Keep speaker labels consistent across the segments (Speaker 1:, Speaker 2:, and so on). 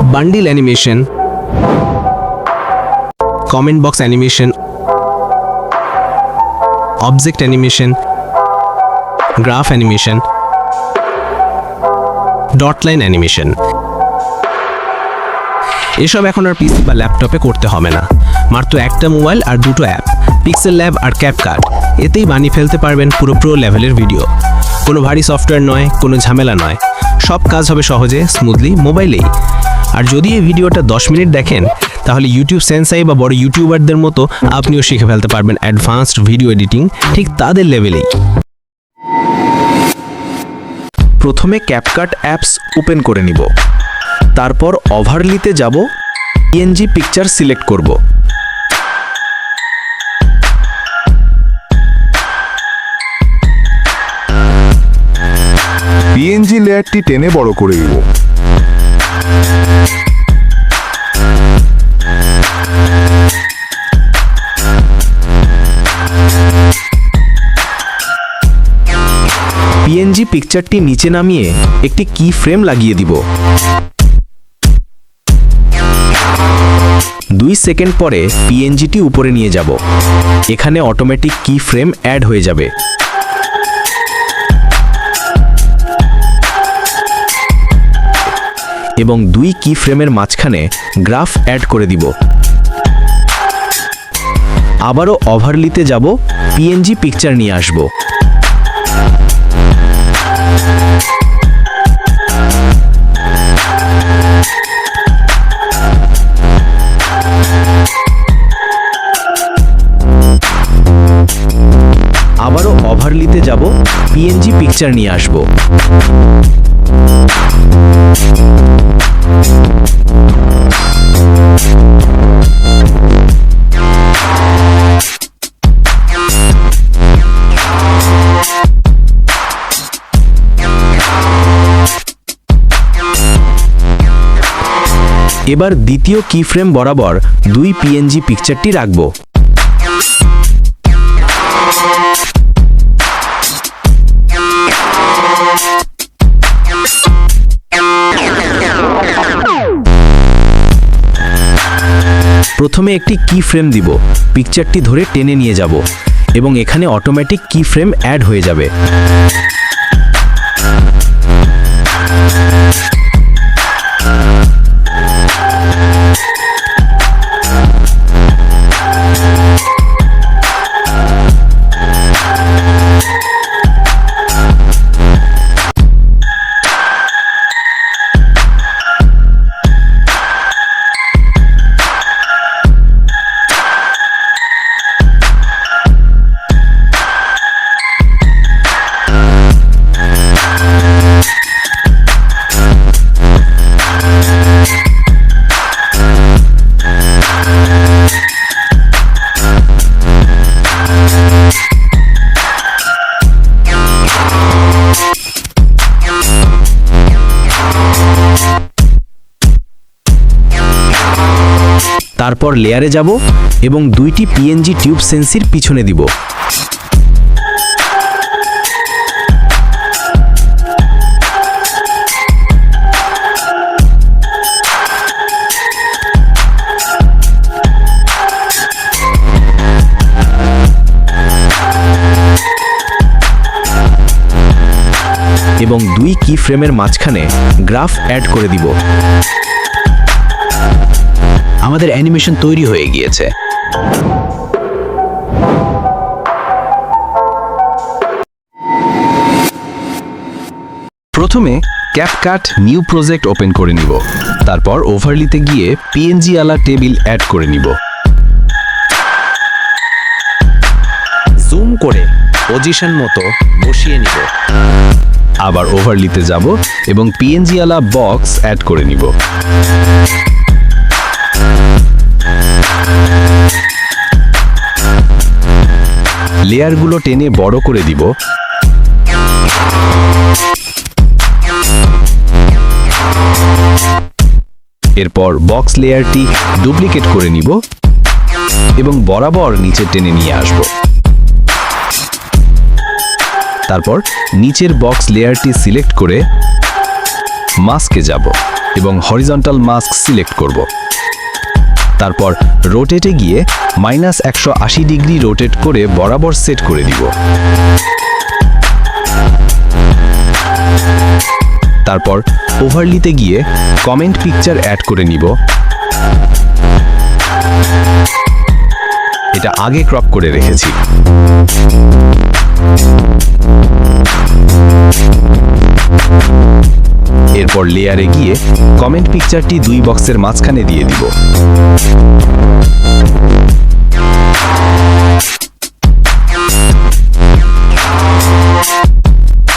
Speaker 1: Bundle animation, comment box animation, object animation, graph animation, dot line animation. এসব এখন আর পিসি বা ল্যাপটপে করতে হবে না, মাত্র একটা মোবাইল আর দুটো অ্যাপ, পিক্সেল ল্যাব আর ক্যাপকাট, এতেই বানিয়ে ফেলতে পারবেন পুরো প্রো লেভেলের ভিডিও। কোনো ভারী সফটওয়্যার নয়, কোনো ঝামেলা নয়, সব কাজ হবে সহজে স্মুথলি মোবাইলেই। আর যদি এই ভিডিওটা 10 মিনিট দেখেন, তাহলে ইউটিউব সেন্সাই বা বড় ইউটিউবারদের মতো আপনিও শিখে ফেলতে পারবেন অ্যাডভান্সড ভিডিও এডিটিং ঠিক তাদের লেভেলেই।
Speaker 2: প্রথমে ক্যাপকাট অ্যাপস ওপেন করে নিব, তারপর ওভারলিতে যাব, পিএনজি পিকচার সিলেক্ট করব।
Speaker 3: পিএনজি লেয়ারটি টেনে বড় করে দিব।
Speaker 2: পিএনজি পিকচারটি নিচে নামিয়ে একটি কি ফ্রেম লাগিয়ে দিব। 2 সেকেন্ড পরে পিএনজিটি উপরে নিয়ে যাব। এখানে অটোমেটিক কি ফ্রেম অ্যাড হয়ে যাবে। এবং 2 কি ফ্রেমের মাঝখানে গ্রাফ অ্যাড করে দিব। আবারও ওভারলিতে যাব, পিএনজি পিকচার নিয়ে আসব। আবারও ওভারলিতে যাব, পিএনজি পিকচার নিয়ে আসব। এবার দ্বিতীয় কি ফ্রেম বরাবর 2 পিএনজি পিকচারটি রাখব। প্রথমে একটি কি ফ্রেম দিব, পিকচারটি ধরে টেনে নিয়ে যাব এবং এখানে অটোমেটিক কি ফ্রেম অ্যাড হয়ে যাবে। তারপর লেয়ারে যাব এবং 2টি পিএনজি টিউব সেন্সির পিছনে দিব। এবং 2 কি ফ্রেমের মাঝখানে গ্রাফ অ্যাড করে দিব।
Speaker 1: আমাদের অ্যানিমেশন তৈরি হয়ে গিয়েছে।
Speaker 4: প্রথমে ক্যাপকাট নিউ প্রজেক্ট ওপেন করে নিব, তারপর ওভারলিতে গিয়ে পিএনজি আলা টেবিল অ্যাড করে নিব।
Speaker 2: জুম করে পজিশন মতো বসিয়ে নিব।
Speaker 4: আবার ওভারলিতে যাব এবং পিএনজি আলা বক্স অ্যাড করে নিব। লেয়ারগুলো টেনে বড় করে দিব। এরপর বক্স লেয়ারটি ডুপ্লিকেট করে নিব এবং বরাবর নিচে টেনে নিয়ে আসব। তারপর নিচের বক্স লেয়ারটি সিলেক্ট করে মাস্কে যাব। এবং হরিজন্টাল মাস্ক সিলেক্ট করব। তারপর রোটেটে গিয়ে -180 ডিগ্রি রোটেট করে বরাবর সেট করে দিব। তারপর ওভারলিতে গিয়ে কমেন্ট পিকচার অ্যাড করে নিব। এটা আগে ক্রপ করে রেখেছি। এরপর লেয়ারে গিয়ে কমেন্ট পিকচারটি 2 বক্সের মাঝখানে দিয়ে দিব।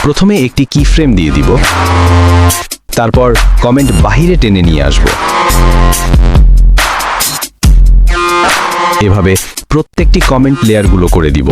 Speaker 4: প্রথমে একটি কি ফ্রেম দিয়ে দিব, তারপর কমেন্ট বাহিরে টেনে নিয়ে আসব। এভাবে প্রত্যেকটি কমেন্ট লেয়ারগুলো করে দিব।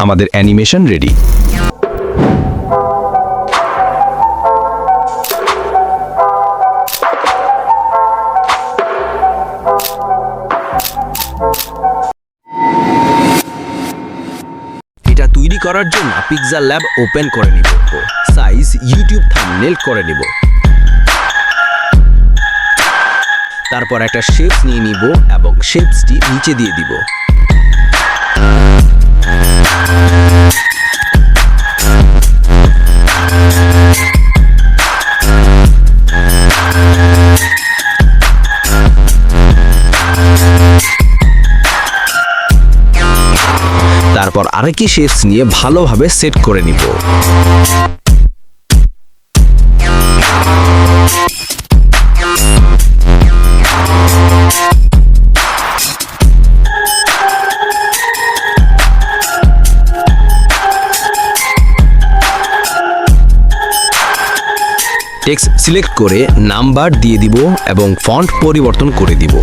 Speaker 4: আমাদের অ্যানিমেশন রেডি।
Speaker 1: এটা তৈরি করার জন্য পিক্সেল ল্যাব ওপেন করে নিব, সাইজ ইউটিউব থাম্বনেল করে নিব। তারপর একটা শেপস নিয়ে নিব এবং শেপসটি নিচে দিয়ে দিব। তারপর আরেকটি শেপস নিয়ে ভালোভাবে সেট করে নিব। টেক্সট সিলেক্ট করে নাম্বার দিয়ে দিব এবং ফন্ট পরিবর্তন করে দিব।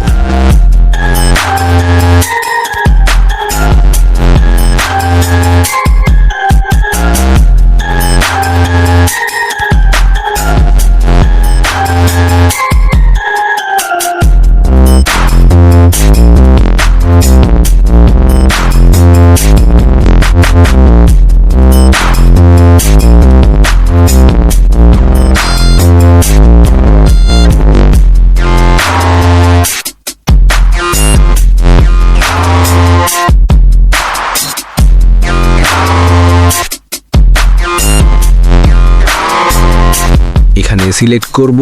Speaker 1: এখানে সিলেক্ট করব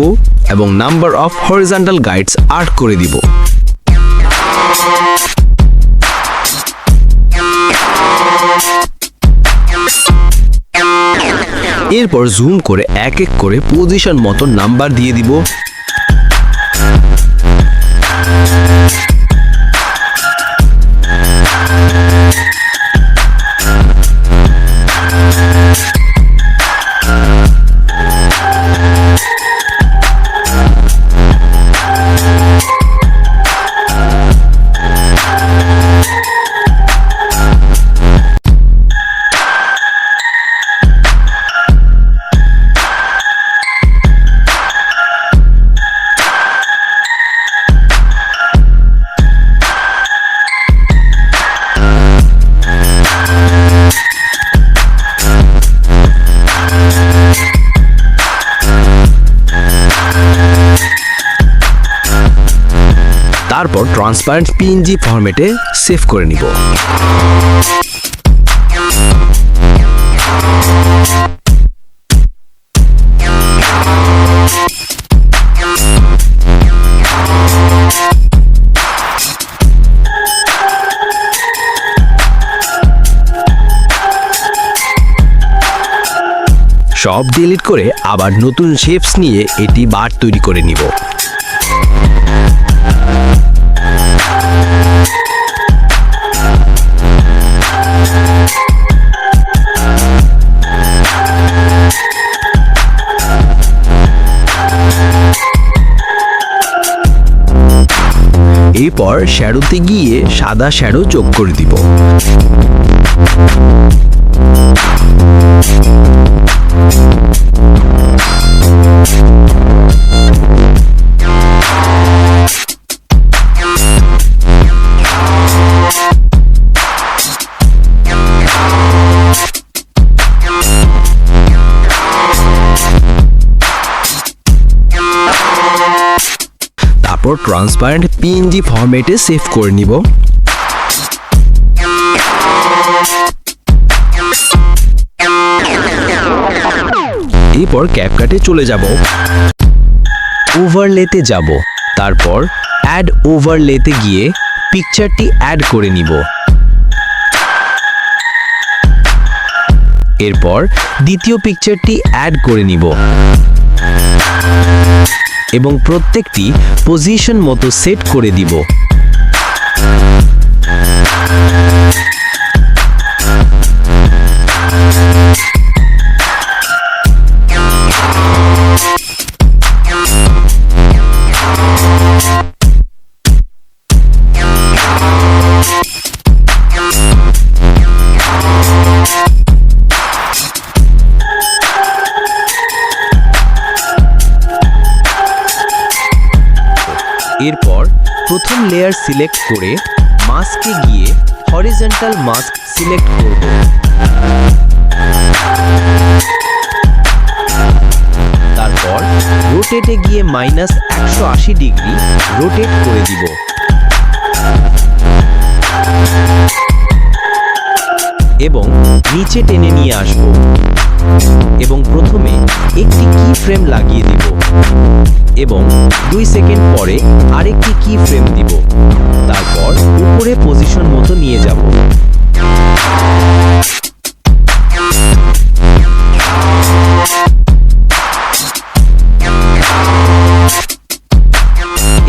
Speaker 1: এবং নাম্বার অফ হরিজন্টাল গাইডস 8 করে দিব। এরপর জুম করে এক এক করে পজিশন মতো নাম্বার দিয়ে দিব। তারপর ট্রান্সপারেন্ট পিএনজি ফরম্যাটে সেভ করে নিব। সব ডিলিট করে আবার নতুন শেপস নিয়ে এটি বার তৈরি করে নিব। এরপর শ্যাডোতে গিয়ে সাদা শ্যাডো যোগ করে দিব। তারপর ট্রান্সপারেন্ট পিএনজি ফরম্যাটে সেভ করে নিব। এরপর ক্যাপকাটে চলে যাব, ওভারলেতে যাব, তারপর অ্যাড ওভারলেতে গিয়ে পিকচারটি অ্যাড করে নিব। এরপর দ্বিতীয় পিকচারটি অ্যাড করে নিব এবং প্রত্যেকটি পজিশন মতো সেট করে দিব। এরপর প্রথম লেয়ার সিলেক্ট করে মাস্কে গিয়ে হরিজন্টাল মাস্ক সিলেক্ট করব। তারপর রোটেটে গিয়ে -180 ডিগ্রি রোটেট করে দিব। এবং নিচে টেনে নিয়ে আসব এবং প্রথমে একটি কি ফ্রেম লাগিয়ে দিব এবং 2 সেকেন্ড পরে আরেকটি কি ফ্রেম দিব। তারপর উপরে পজিশন মতো নিয়ে যাব।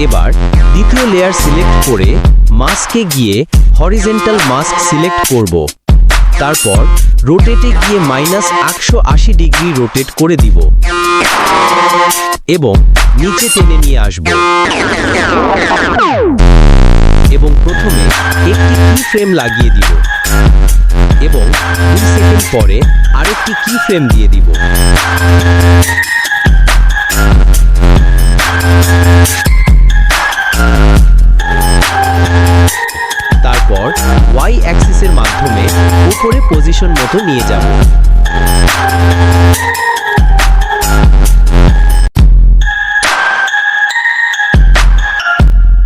Speaker 1: এবার দ্বিতীয় লেয়ার সিলেক্ট করে মাস্কে গিয়ে হরিজন্টাল মাস্ক সিলেক্ট করব। তারপর রোটেটে গিয়ে -180 ডিগ্রি রোটেট করে দিব এবং নিচে টেনে নিয়ে আসব এবং প্রথমে একটি কি ফ্রেম লাগিয়ে দিব এবং 2 সেকেন্ড পরে আরেকটি কি ফ্রেম দিয়ে দিব। তারপর ওয়াই অ্যাক্সিসের মাধ্যমে উপরে পজিশন মতো নিয়ে যাব।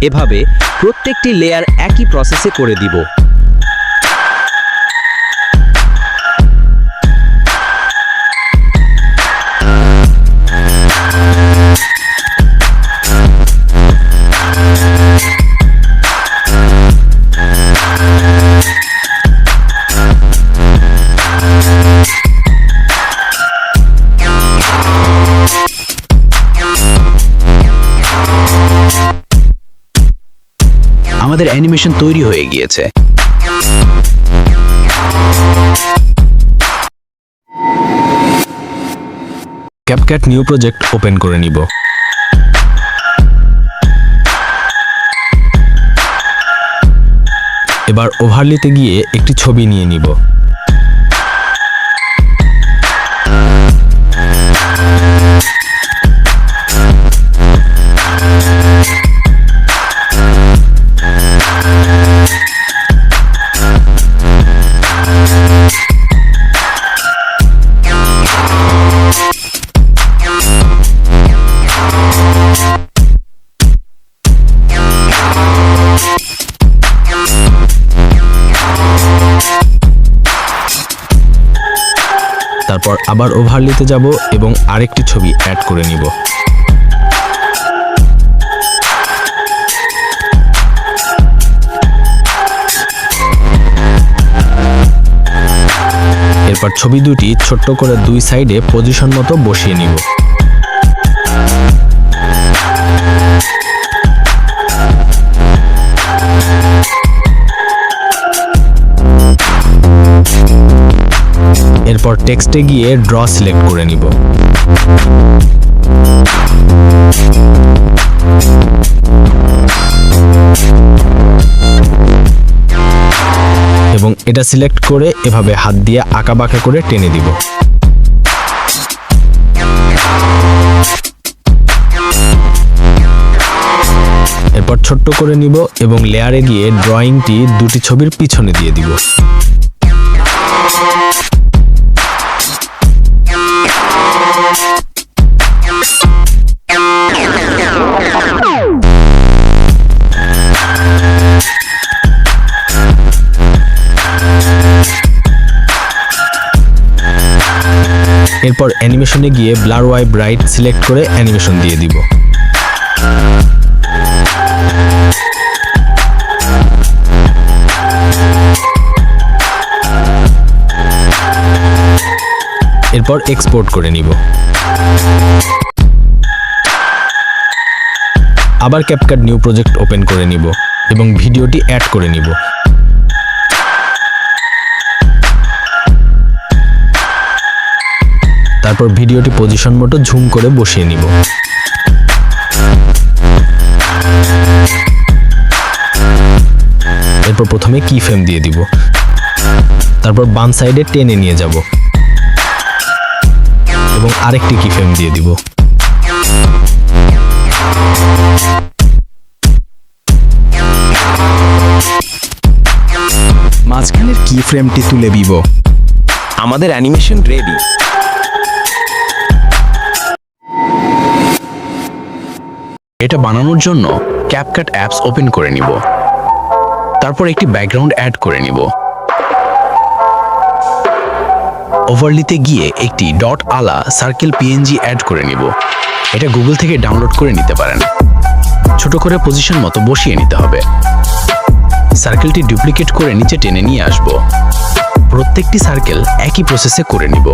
Speaker 1: এভাবে প্রত্যেকটি লেয়ার একই প্রসেসে করে দিব। আমাদের অ্যানিমেশন তৈরি হয়ে গিয়েছে।
Speaker 2: ক্যাপকাট নিউ প্রজেক্ট ওপেন করে নিব। এবার ওভারলিতে গিয়ে একটি ছবি নিয়ে নিব। তারপর আবার ওভারলিতে যাব এবং আরেকটি ছবি অ্যাড করে নিব। এরপর
Speaker 1: এবার ছবি দুটি ছোট্ট করে দুই সাইডে পজিশন মতো বসিয়ে নিব। এরপর টেক্সটে গিয়ে ড্র সিলেক্ট করে নিব। এবং এটা সিলেক্ট করে এভাবে হাত দিয়ে আঁকাবাঁকা করে টেনে দিব। এরপর ছোট্ট করে নিব এবং লেয়ারে গিয়ে ড্রয়িংটি দুটি ছবির পিছনে দিয়ে দিব। এরপর অ্যানিমেশনে গিয়ে ব্লার ওয়াই ব্রাইট সিলেক্ট করে অ্যানিমেশন দিয়ে দিব। এরপর এক্সপোর্ট করে নিব। আবার ক্যাপকাট নিউ প্রজেক্ট ওপেন করে নিব এবং ভিডিওটি অ্যাড করে নিব। তারপর ভিডিওটি পজিশন মতো ঝুম করে বসিয়ে নিব। এরপর প্রথমে কি ফ্রেম দিয়ে দিব, তারপর বাম সাইডে টেনে নিয়ে যাব এবং আরেকটি কি ফ্রেম দিয়ে দিব।
Speaker 2: মাঝখানের কি ফ্রেমটি তুলে দিব।
Speaker 1: আমাদের অ্যানিমেশন রেডি।
Speaker 4: এটা বানানোর জন্য ক্যাপকাট অ্যাপস ওপেন করে নিব। তারপর একটি ব্যাকগ্রাউন্ড অ্যাড করে নিব। ওভারলিতে গিয়ে একটি ডট আলা সার্কেল পিএনজি অ্যাড করে নিব। এটা গুগল থেকে ডাউনলোড করে নিতে পারেন। ছোট করে পজিশন মতো বসিয়ে নিতে হবে। সার্কেলটি ডুপ্লিকেট করে নিচে টেনে নিয়ে আসব। প্রত্যেকটি সার্কেল একই প্রসেসে করে নিব।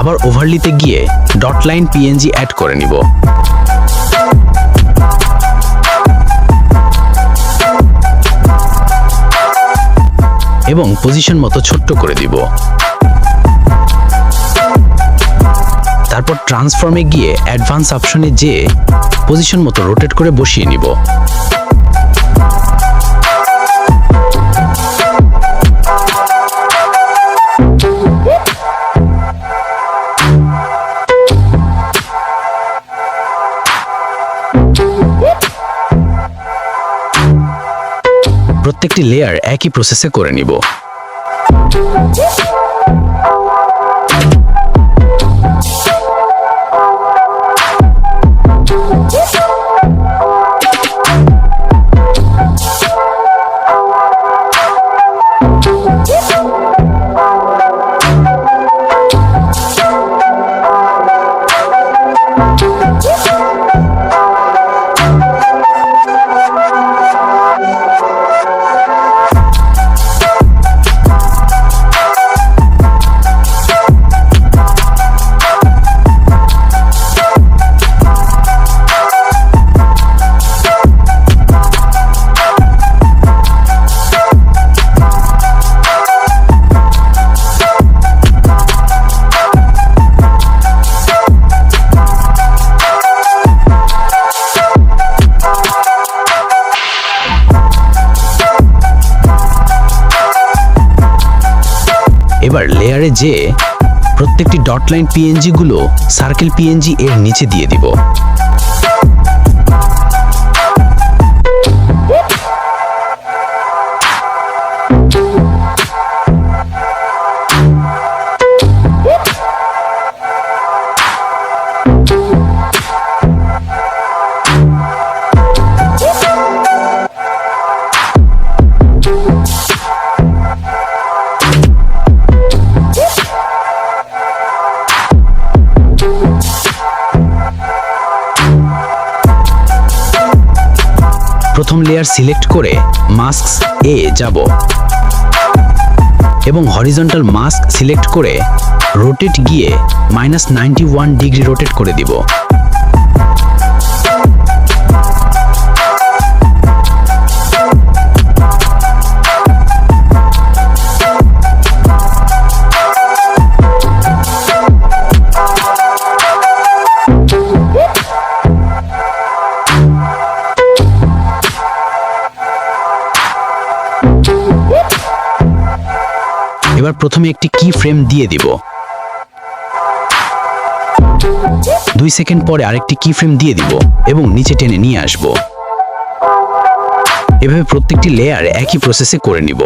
Speaker 4: আবার ওভারলিতে গিয়ে ডট লাইন পিএনজি অ্যাড করে নিব। এবং পজিশন মতো ছোট্ট করে দিব। তারপর ট্রান্সফর্মে গিয়ে অ্যাডভান্স অপশনে যেয়ে পজিশন মতো রোটেট করে বসিয়ে নিব। প্রত্যেকটি লেয়ার একই প্রসেসে করে নিব। এবার লেয়ারে যেয়ে প্রত্যেকটি ডট লাইন পিএনজি গুলো সার্কেল পিএনজি এর নিচে দিয়ে দিব। লেয়ার সিলেক্ট করে মাস্ক এ যাব এবং হরিজন্টাল মাস্ক সিলেক্ট করে রোটেট গিয়ে -91 ডিগ্রি রোটেট করে দিব। এবার প্রথমে একটি কি ফ্রেম দিয়ে দিব, 2 সেকেন্ড পরে আরেকটি কি ফ্রেম দিয়ে দিব এবং নিচে টেনে নিয়ে আসব। এভাবে প্রত্যেকটি লেয়ার একই প্রসেসে করে নিব।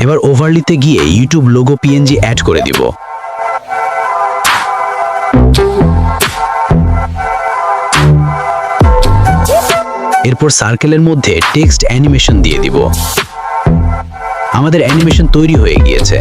Speaker 4: এবার ওভারলিতে গিয়ে ইউটিউব লোগো পিএনজি অ্যাড করে দিব। এরপর সার্কেলের মধ্যে টেক্সট অ্যানিমেশন দিয়ে দিব। আমাদের অ্যানিমেশন তৈরি হয়ে গিয়েছে।